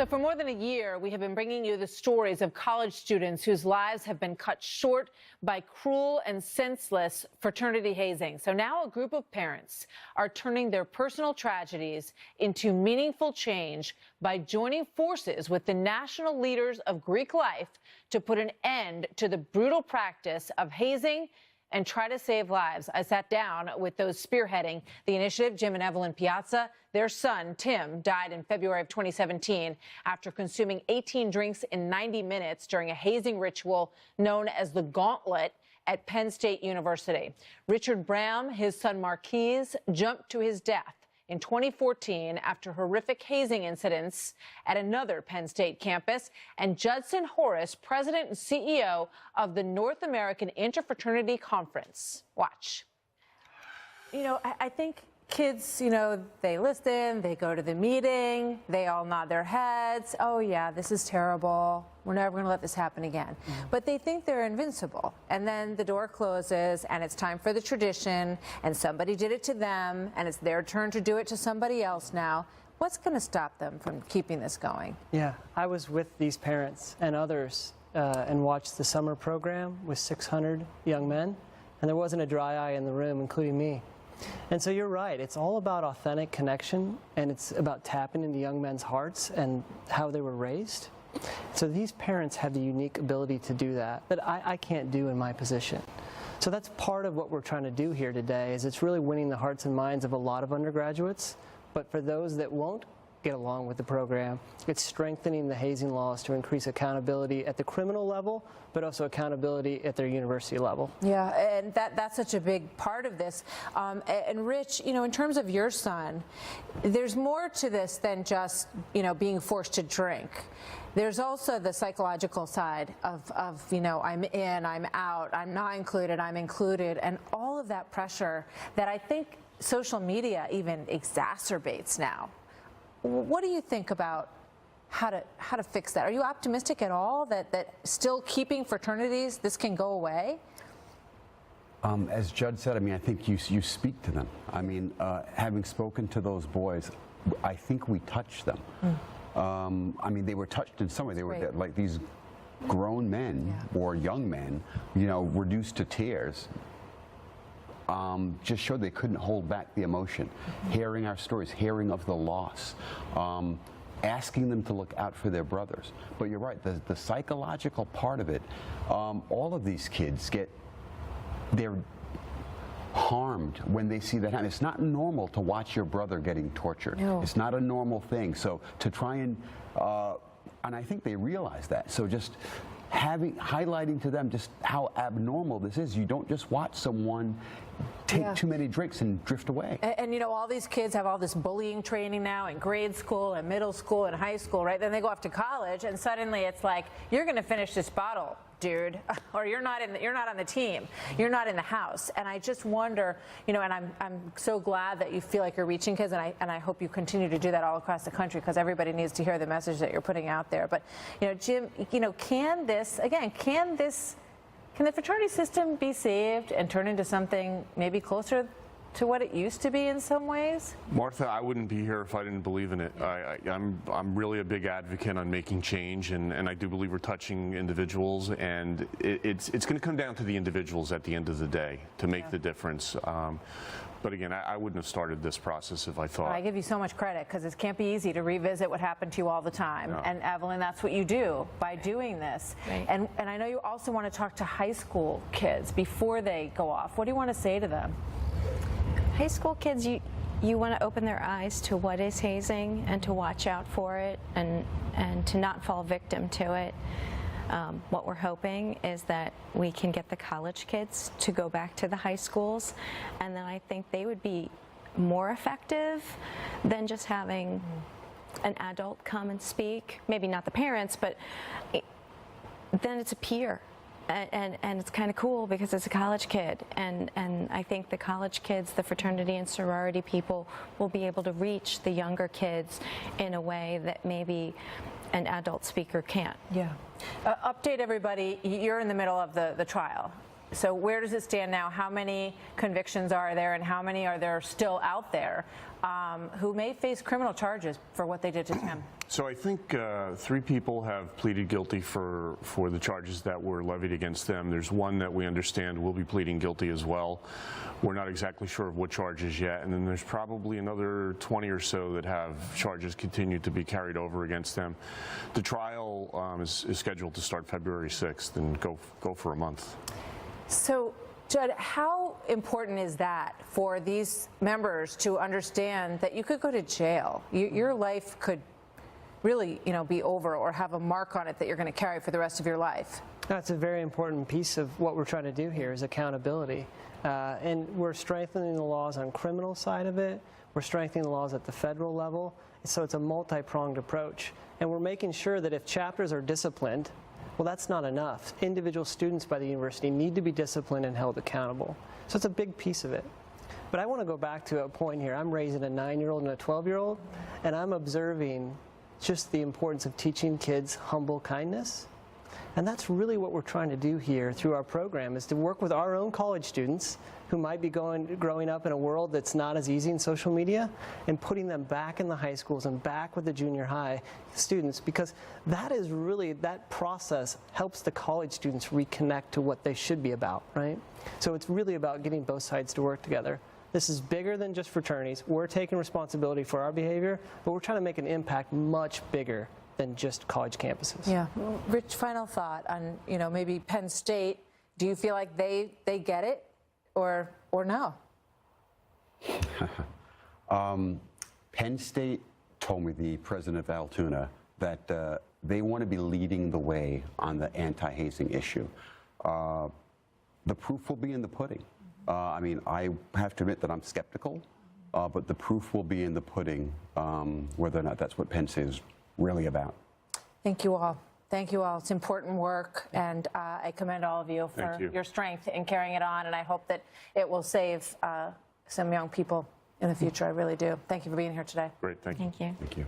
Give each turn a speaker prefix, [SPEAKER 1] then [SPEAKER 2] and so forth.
[SPEAKER 1] So for more than a year, we have been bringing you the stories of college students whose lives have been cut short by cruel and senseless fraternity hazing. So now a group of parents are turning their personal tragedies into meaningful change by joining forces with the national leaders of Greek life to put an end to the brutal practice of hazing and try to save lives. I sat down with those spearheading the initiative, Jim and Evelyn Piazza. Their son, Tim, died in February of 2017 after consuming 18 drinks in 90 minutes during a hazing ritual known as the Gauntlet at Penn State University. Richard Bram, his son Marquise, jumped to his death in 2014 after horrific hazing incidents at another Penn State campus. And Judson Horace, president and CEO of the North American Interfraternity Conference. Watch. You know, I think kids, you know, they listen, they go to the meeting, they all nod their heads. Oh, yeah, this is terrible. We're never going to let this happen again. But they think they're invincible. And then the door closes, and it's time for the tradition, and somebody did it to them, and it's their turn to do it to somebody else now. What's going to stop them from keeping this going?
[SPEAKER 2] Yeah, I was with these parents and others and watched the summer program with 600 young men, and there wasn't a dry eye in the room, including me. And so you're right, it's all about authentic connection, and it's about tapping into young men's hearts and how they were raised. So these parents have the unique ability to do that I can't do in my position. So that's part of what we're trying to do here today, is it's really winning the hearts and minds of a lot of undergraduates, but for those that won't get along with the program, it's strengthening the hazing laws to increase accountability at the criminal level, but also accountability at their university level.
[SPEAKER 1] Yeah, and that's such a big part of this. And Rich, you know, in terms of your son, there's more to this than just, you know, being forced to drink. There's also the psychological side of, you know, I'm in, I'm out, I'm not included, I'm included, and all of that pressure that I think social media even exacerbates now. What do you think about how to fix that? Are you optimistic at all that still keeping fraternities, this can go away?
[SPEAKER 3] As Judd said, I mean, I think you speak to them. I mean, having spoken to those boys, I think we touched them. I mean, they were touched in some way. They were like these grown men or young men, you know, reduced to tears. Just showed they couldn't hold back the emotion. Hearing our stories, hearing of the loss, asking them to look out for their brothers. But you're right, the psychological part of it, all of these kids they're harmed when they see that happen. It's not normal to watch your brother getting tortured. No. It's not a normal thing. So to try and I think they realize that. So just highlighting to them just how abnormal this is. You don't just watch someone take too many drinks and drift away.
[SPEAKER 1] And you know, all these kids have all this bullying training now in grade school and middle school and high school, right? Then they go off to college, and suddenly it's like, you're going to finish this bottle, dude, or you're not on the team, you're not in the house. And I just wonder, you know, and I'm so glad that you feel like you're reaching kids, and I hope you continue to do that all across the country, because everybody needs to hear the message that you're putting out there. But you know, Jim, you know, can the fraternity system be saved and turn into something maybe closer to what it used to be in some ways?
[SPEAKER 4] Martha, I wouldn't be here if I didn't believe in it. I'm really a big advocate on making change, and I do believe we're touching individuals, and it's going to come down to the individuals at the end of the day to make the difference. But again, I wouldn't have started this process if I thought.
[SPEAKER 1] Well, I give you so much credit, because it can't be easy to revisit what happened to you all the time.
[SPEAKER 4] No.
[SPEAKER 1] And Evelyn, that's what you do by doing this. Right. And I know you also want to talk to high school kids before they go off. What do you want to say to them?
[SPEAKER 5] High school kids, you want to open their eyes to what is hazing and to watch out for it and to not fall victim to it. What we're hoping is that we can get the college kids to go back to the high schools, and then I think they would be more effective than just having an adult come and speak. Maybe not the parents, but then it's a peer. And it's kind of cool because it's a college kid, and I think the college kids, the fraternity and sorority people, will be able to reach the younger kids in a way that maybe an adult speaker can't.
[SPEAKER 1] Yeah. Update everybody, you're in the middle of the trial. So where does it stand now? How many convictions are there, and how many are there still out there who may face criminal charges for what they did to Tim?
[SPEAKER 4] So I think 3 people have pleaded guilty for the charges that were levied against them. There's one that we understand will be pleading guilty as well. We're not exactly sure of what charges yet. And then there's probably another 20 or so that have charges continued to be carried over against them. The trial is scheduled to start February 6th and go for a month.
[SPEAKER 1] So, Judd, how important is that for these members to understand that you could go to jail? Your life could really, be over or have a mark on it that you're going to carry for the rest of your life.
[SPEAKER 2] That's a very important piece of what we're trying to do here is accountability. And we're strengthening the laws on criminal side of it. We're strengthening the laws at the federal level. So it's a multi-pronged approach. And we're making sure that if chapters are disciplined, well, that's not enough. Individual students by the university need to be disciplined and held accountable. So it's a big piece of it. But I want to go back to a point here. I'm raising a 9-year-old and a 12-year-old, and I'm observing just the importance of teaching kids humble kindness. And that's really what we're trying to do here through our program, is to work with our own college students who might be growing up in a world that's not as easy in social media, and putting them back in the high schools and back with the junior high students, because that is really, that process helps the college students reconnect to what they should be about, right? So it's really about getting both sides to work together. This is bigger than just fraternities. We're taking responsibility for our behavior, but we're trying to make an impact much bigger than just college campuses.
[SPEAKER 1] Yeah. Rich, final thought on, maybe Penn State. Do you feel like they get it or no?
[SPEAKER 3] Penn State told me, the president of Altoona, that they want to be leading the way on the anti-hazing issue. The proof will be in the pudding. I have to admit that I'm skeptical, but the proof will be in the pudding, whether or not that's what Penn State is really about.
[SPEAKER 1] Thank you all. Thank you all. It's important work, and I commend all of you for your strength in carrying it on, and I hope that it will save some young people in the future. I really do. Thank you for being here today.
[SPEAKER 4] Great. Thank you.
[SPEAKER 5] Thank you.
[SPEAKER 3] Thank you.